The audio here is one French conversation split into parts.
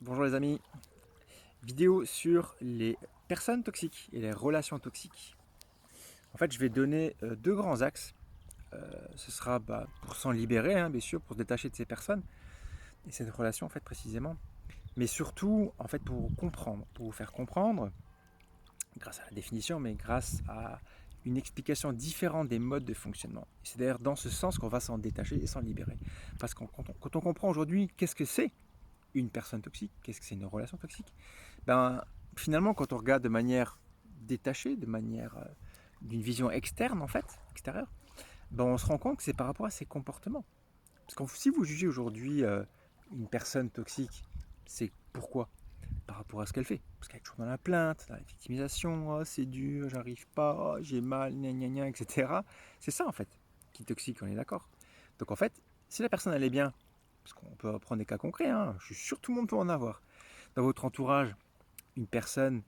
Bonjour les amis, vidéo sur les personnes toxiques et les relations toxiques. En fait, je vais donner deux grands axes. Ce sera pour s'en libérer, hein, bien sûr, pour se détacher de ces personnes et cette relation en fait précisément. Mais surtout, en fait, pour comprendre, pour vous faire comprendre, grâce à la définition, mais grâce à une explication différente des modes de fonctionnement. C'est d'ailleurs dans ce sens qu'on va s'en détacher et s'en libérer. Parce que quand on comprend aujourd'hui qu'est-ce que c'est une personne toxique, qu'est-ce que c'est une relation toxique, ben, finalement, quand on regarde de manière détachée, d'une vision externe en fait, extérieure, ben, on se rend compte que c'est par rapport à ses comportements. Parce que si vous jugez aujourd'hui une personne toxique, c'est pourquoi? Par rapport à ce qu'elle fait. Parce qu'elle est toujours dans la plainte, dans la victimisation, oh, c'est dur, j'arrive pas, oh, j'ai mal, gna gna gna, etc. C'est ça en fait qui est toxique, on est d'accord. Donc en fait, si la personne elle est bien, parce qu'on peut prendre des cas concrets, hein, je suis sûr que tout le monde peut en avoir, dans votre entourage, une personne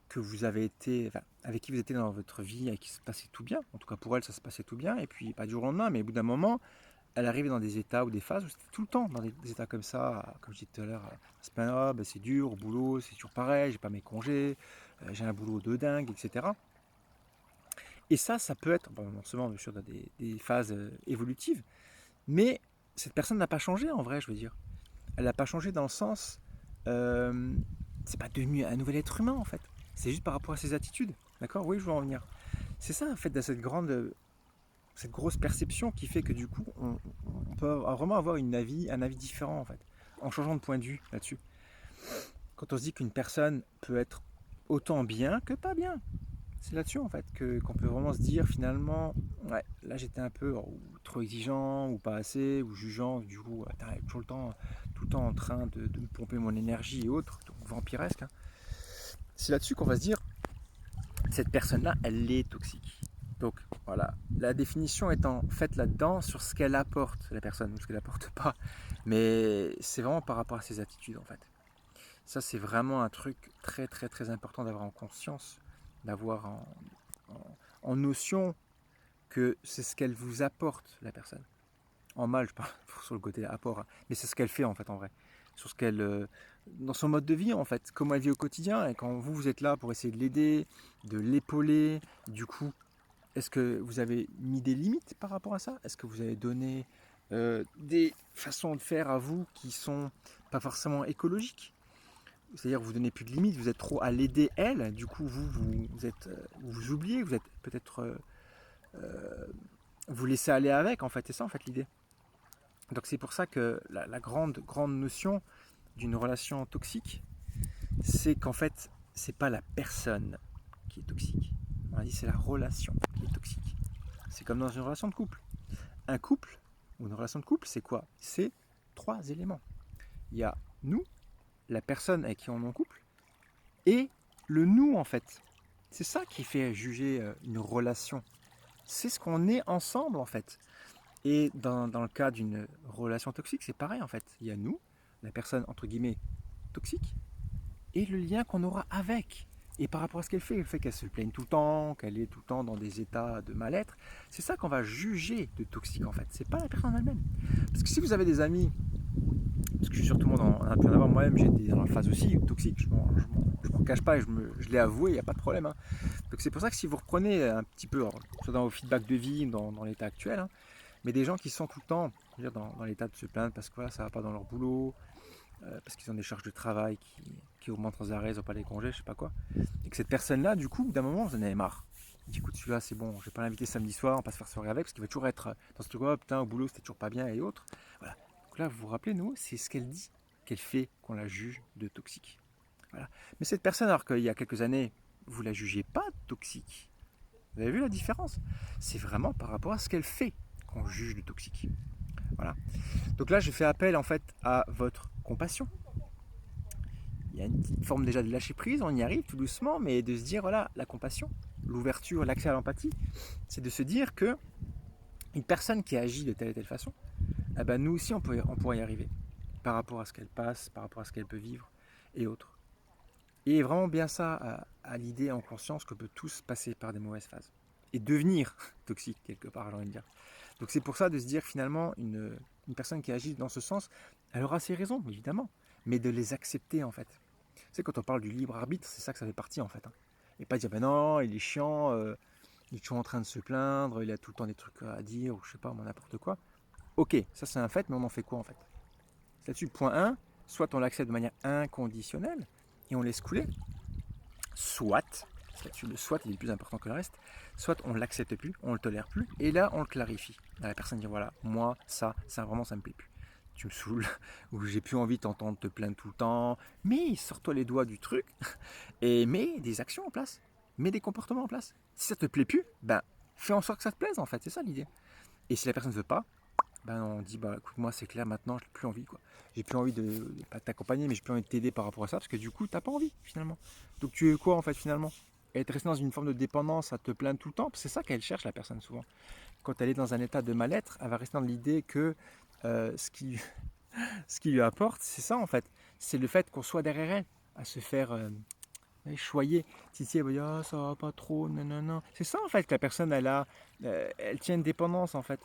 que vous avez été, enfin, avec qui vous étiez dans votre vie, avec qui se passait tout bien, en tout cas pour elle ça se passait tout bien, et puis pas du jour au lendemain, mais au bout d'un moment, elle arrivait dans des états ou des phases où c'était tout le temps dans des états comme ça, comme je disais tout à l'heure, c'est dur au boulot, c'est toujours pareil, j'ai pas mes congés, j'ai un boulot de dingue, etc. Et ça peut être, bon, non seulement bien sûr dans des phases évolutives, mais cette personne n'a pas changé en vrai, je veux dire. Elle n'a pas changé dans le sens, euh, c'est pas devenu un nouvel être humain en fait. C'est juste par rapport à ses attitudes. D'accord? Oui, je veux en venir. C'est ça en fait, de cette grosse perception qui fait que du coup, on peut vraiment avoir un avis différent en fait, en changeant de point de vue là-dessus. Quand on se dit qu'une personne peut être autant bien que pas bien, c'est là-dessus en fait qu'on peut vraiment se dire finalement, ouais, là j'étais un peu trop exigeant ou pas assez ou jugeant, du coup, t'arrêtes tout le temps en train de me pomper mon énergie et autres, donc vampiresque, hein. C'est là-dessus qu'on va se dire, cette personne-là, elle est toxique. Donc voilà, la définition étant faite là-dedans sur ce qu'elle apporte, la personne, ou ce qu'elle apporte pas. Mais c'est vraiment par rapport à ses attitudes en fait. Ça, c'est vraiment un truc très très très important d'avoir en conscience, d'avoir en notion que c'est ce qu'elle vous apporte, la personne. En mal, je parle sur le côté apport, hein, mais c'est ce qu'elle fait en fait en vrai. Sur ce qu'elle, dans son mode de vie en fait, comment elle vit au quotidien. Et quand vous êtes là pour essayer de l'aider, de l'épauler, du coup, est-ce que vous avez mis des limites par rapport à ça? Est-ce que vous avez donné des façons de faire à vous qui sont pas forcément écologiques? C'est-à-dire que vous donnez plus de limites, vous êtes trop à l'aider elle, du coup vous vous oubliez, vous êtes peut-être vous laissez aller avec en fait, c'est ça en fait l'idée. Donc c'est pour ça que la grande notion d'une relation toxique, c'est qu'en fait c'est pas la personne qui est toxique. On a dit c'est la relation qui est toxique. C'est comme dans une relation de couple. Un couple ou une relation de couple, c'est quoi? C'est trois éléments. Il y a nous, la personne avec qui on est en couple, et le nous en fait. C'est ça qui fait juger une relation. C'est ce qu'on est ensemble en fait. Et dans le cas d'une relation toxique, c'est pareil en fait. Il y a nous, la personne entre guillemets toxique, et le lien qu'on aura avec. Et par rapport à ce qu'elle fait, le fait qu'elle se plaigne tout le temps, qu'elle est tout le temps dans des états de mal-être, c'est ça qu'on va juger de toxique en fait. C'est pas la personne elle-même. Parce que si vous avez des amis, parce que je suis sûr tout le monde en a pu en avoir, moi-même j'étais dans la phase aussi toxique, je m'en cache pas et je l'ai avoué, il n'y a pas de problème, hein. Donc c'est pour ça que si vous reprenez un petit peu, alors, soit dans vos feedbacks de vie, dans l'état actuel, hein, mais des gens qui sont tout le temps dans l'état de se plaindre parce que voilà, ça va pas dans leur boulot, parce qu'ils ont des charges de travail qui augmentent sans arrêt, ils n'ont pas les congés, je sais pas quoi. Et que cette personne-là, du coup, d'un moment, vous en avez marre. Il dit, écoute, celui-là, c'est bon, je vais pas l'inviter samedi soir, on va pas se faire soirée avec, parce qu'il va toujours être dans ce truc, oh putain, au boulot, c'était toujours pas bien et autres. Voilà. Donc là, vous vous rappelez, nous, c'est ce qu'elle dit, qu'elle fait, qu'on la juge de toxique. Voilà. Mais cette personne, alors qu'il y a quelques années, vous la jugez pas toxique. Vous avez vu la différence? C'est vraiment par rapport à ce qu'elle fait qu'on juge de toxique. Voilà. Donc là, je fais appel en fait à votre compassion. Il y a une petite forme déjà de lâcher prise, on y arrive tout doucement, mais de se dire voilà, la compassion, l'ouverture, l'accès à l'empathie, c'est de se dire que une personne qui agit de telle et telle façon, eh ben nous aussi on pourrait y arriver par rapport à ce qu'elle passe, par rapport à ce qu'elle peut vivre et autres. Et vraiment bien ça à l'idée en conscience qu'on peut tous passer par des mauvaises phases et devenir toxique quelque part, j'ai envie de dire. Donc c'est pour ça de se dire finalement une personne qui agit dans ce sens, elle aura ses raisons évidemment, mais de les accepter en fait. Tu sais, quand on parle du libre arbitre, c'est ça que ça fait partie en fait. Hein. Et pas dire, ben non, il est chiant, il est toujours en train de se plaindre, il a tout le temps des trucs à dire, ou je sais pas, n'importe quoi. Ok, ça c'est un fait, mais on en fait quoi en fait? Là-dessus, point 1, soit on l'accepte de manière inconditionnelle et on laisse couler, soit, là-dessus le soit il est plus important que le reste, soit on ne l'accepte plus, on ne le tolère plus, et là on le clarifie. Là, la personne dit voilà, moi ça vraiment ça me plaît plus. Tu me saoules, ou j'ai plus envie de t'entendre te plaindre tout le temps, mais sors-toi les doigts du truc, et mets des actions en place, mets des comportements en place. Si ça te plaît plus, ben fais en sorte que ça te plaise en fait, c'est ça l'idée. Et si la personne ne veut pas, ben on dit bah écoute moi c'est clair maintenant j'ai plus envie quoi. J'ai plus envie de pas t'accompagner mais j'ai plus envie de t'aider par rapport à ça parce que du coup t'as pas envie finalement. Donc tu es quoi en fait finalement? Être resté dans une forme de dépendance à te plaindre tout le temps, c'est ça qu'elle cherche la personne souvent. Quand elle est dans un état de mal-être, elle va rester dans l'idée que ce qui ce qui lui apporte c'est ça en fait. C'est le fait qu'on soit derrière elle, à se faire choyer. Titi elle va dire ah, ça va pas trop, non non non. C'est ça en fait que la personne elle tient une dépendance en fait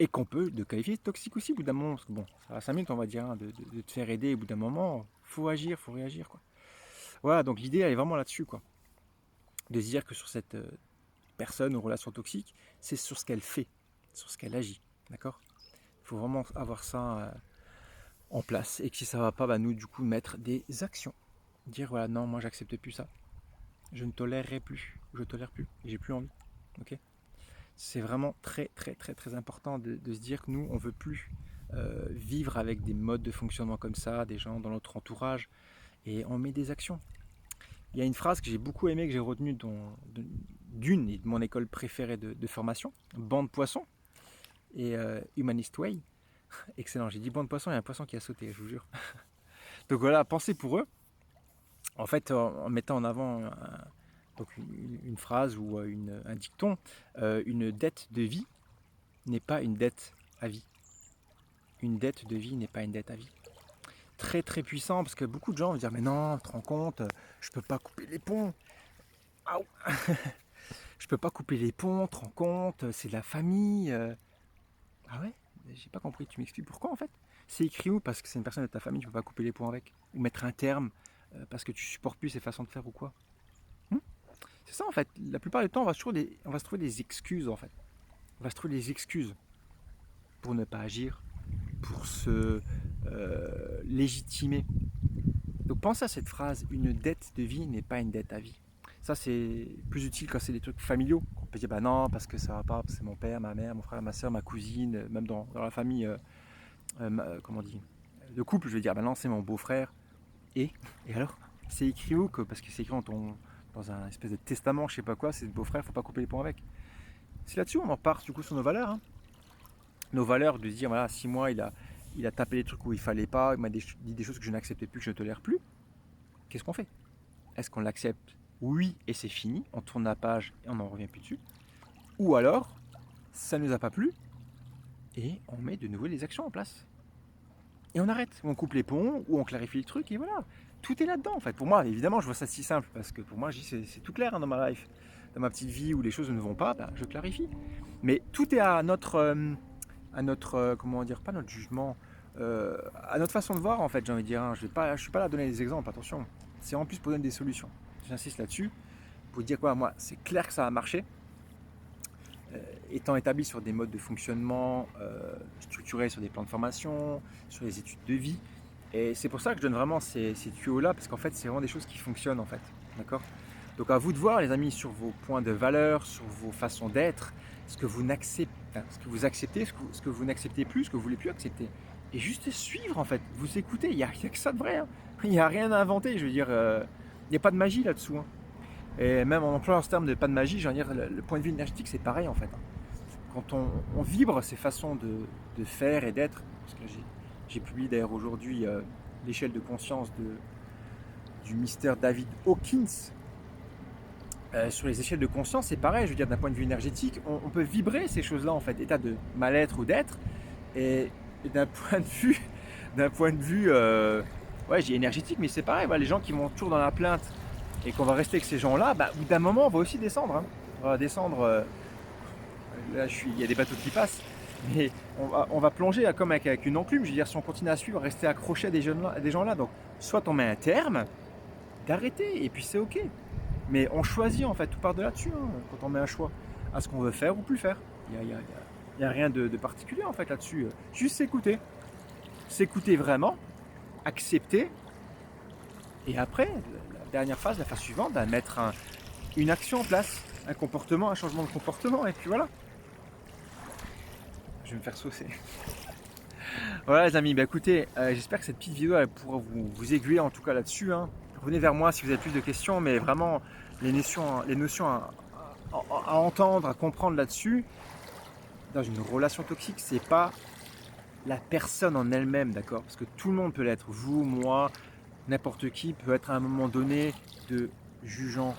et qu'on peut de qualifier de toxique aussi au bout d'un moment, parce que bon, ça va 5 minutes on va dire, hein, de te faire aider, au bout d'un moment, faut agir, faut réagir quoi. Voilà, donc l'idée elle est vraiment là-dessus quoi, de se dire que sur cette personne ou relation toxique, c'est sur ce qu'elle fait, sur ce qu'elle agit, d'accord? Il faut vraiment avoir ça en place, et que si ça va pas, bah, nous du coup mettre des actions, dire voilà non moi j'accepte plus ça, je ne tolérerai plus, je tolère plus, j'ai plus envie, ok? C'est vraiment très très très très important de se dire que nous on veut plus vivre avec des modes de fonctionnement comme ça, des gens dans notre entourage, et on met des actions. Il y a une phrase que j'ai beaucoup aimée, que j'ai retenue d'une et de mon école préférée de formation, banc de poissons et Humanist Way. Excellent, j'ai dit banc de poissons, il y a un poisson qui a sauté, je vous jure. Donc voilà, pensez pour eux, en fait en mettant en avant donc une phrase ou un dicton, une dette de vie n'est pas une dette à vie. Une dette de vie n'est pas une dette à vie. Très très puissant parce que beaucoup de gens vont dire mais non, tu te rends compte, je peux pas couper les ponts. Aouh. Je peux pas couper les ponts, tu te rends compte, c'est de la famille. Ah ouais, j'ai pas compris, tu m'expliques pourquoi en fait? C'est écrit où? Parce que c'est une personne de ta famille, tu peux pas couper les ponts avec? Ou mettre un terme parce que tu supportes plus ses façons de faire ou quoi? C'est ça en fait, la plupart du temps on va se trouver des excuses en fait. On va se trouver des excuses pour ne pas agir, pour se légitimer. Donc pense à cette phrase, une dette de vie n'est pas une dette à vie. Ça c'est plus utile quand c'est des trucs familiaux. On peut dire bah non parce que ça va pas, c'est mon père, ma mère, mon frère, ma soeur, ma cousine, même dans la famille, comment on dit, de couple, je vais dire bah non c'est mon beau-frère. Et alors c'est écrit où que, parce que c'est écrit dans un espèce de testament, je sais pas quoi, c'est le beau-frère, faut pas couper les ponts avec. C'est là-dessus on en part du coup sur nos valeurs. Hein. Nos valeurs de se dire voilà si moi il a tapé les trucs où il fallait pas, il m'a dit des choses que je n'acceptais plus, que je ne tolère plus, qu'est-ce qu'on fait? Est-ce qu'on l'accepte? Oui, et c'est fini, on tourne la page et on n'en revient plus dessus. Ou alors, ça ne nous a pas plu et on met de nouveau les actions en place. Et on arrête, on coupe les ponts, ou on clarifie le truc, et voilà. Tout est là-dedans en fait. Pour moi, évidemment, je vois ça si simple, parce que pour moi, c'est tout clair hein, dans ma life. Dans ma petite vie où les choses ne vont pas, ben, je clarifie. Mais tout est à notre comment dire, pas notre jugement, à notre façon de voir en fait, j'ai envie de dire. Hein. Je suis pas là à donner des exemples, attention. C'est en plus pour donner des solutions. J'insiste là-dessus, pour dire quoi, moi, c'est clair que ça a marché. Étant établi sur des modes de fonctionnement structurés sur des plans de formation, sur les études de vie. Et c'est pour ça que je donne vraiment ces tuyaux-là, parce qu'en fait, c'est vraiment des choses qui fonctionnent en fait. D'accord? Donc à vous de voir les amis sur vos points de valeur, sur vos façons d'être, ce que vous acceptez, ce que vous n'acceptez plus, ce que vous voulez plus accepter. Et juste suivre en fait, vous écoutez, il n'y a que ça de vrai, hein. Il n'y a rien à inventer, je veux dire, il n'y a pas de magie là-dessous. Hein. Et même en employant ce terme de pas de magie, je veux dire, le point de vue énergétique c'est pareil en fait. Hein. Quand on vibre ces façons de faire et d'être, parce que j'ai publié d'ailleurs aujourd'hui l'échelle de conscience du mystère David Hawkins, sur les échelles de conscience, c'est pareil, je veux dire, d'un point de vue énergétique, on peut vibrer ces choses-là, en fait, état de mal-être ou d'être, et d'un point de vue, ouais, j'ai énergétique, mais c'est pareil, voilà, les gens qui vont toujours dans la plainte, et qu'on va rester avec ces gens-là, bah, au bout d'un moment, on va aussi descendre, hein. On va descendre, là, il y a des bateaux qui passent, Mais on va plonger comme avec une enclume. Je veux dire, si on continue à suivre, rester accroché à des gens là. Donc, soit on met un terme d'arrêter, et puis c'est ok. Mais on choisit en fait, tout part de là-dessus, hein, quand on met un choix à ce qu'on veut faire ou plus faire. Il y a rien de particulier en fait là-dessus. Juste s'écouter. S'écouter vraiment, accepter, et après, la dernière phase, la phase suivante, bah, mettre une action en place, un comportement, un changement de comportement, et puis voilà. Je vais me faire saucer. Voilà les amis, bah écoutez, j'espère que cette petite vidéo elle pourra vous aiguiller en tout cas là-dessus, hein. Revenez vers moi si vous avez plus de questions, mais vraiment les notions à entendre, à comprendre là-dessus, dans une relation toxique, c'est pas la personne en elle-même, d'accord? Parce que tout le monde peut l'être, vous, moi, n'importe qui peut être à un moment donné de jugeant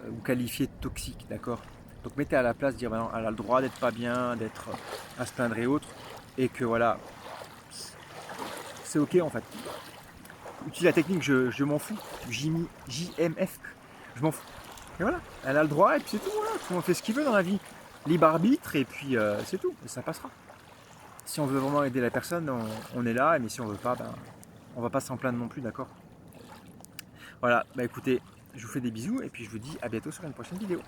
ou qualifié de toxique, d'accord? Donc mettez à la place, dire bah non, elle a le droit d'être pas bien, d'être à se plaindre et autres, et que voilà, c'est ok en fait. Utilise la technique, je m'en fous, JMF, je m'en fous. Et voilà, elle a le droit et puis c'est tout, voilà, tout le monde fait ce qu'il veut dans la vie. Libre arbitre et puis c'est tout, et ça passera. Si on veut vraiment aider la personne, on est là, mais si on veut pas, ben, on va pas s'en plaindre non plus, d'accord? Voilà, bah écoutez, je vous fais des bisous et puis je vous dis à bientôt sur une prochaine vidéo.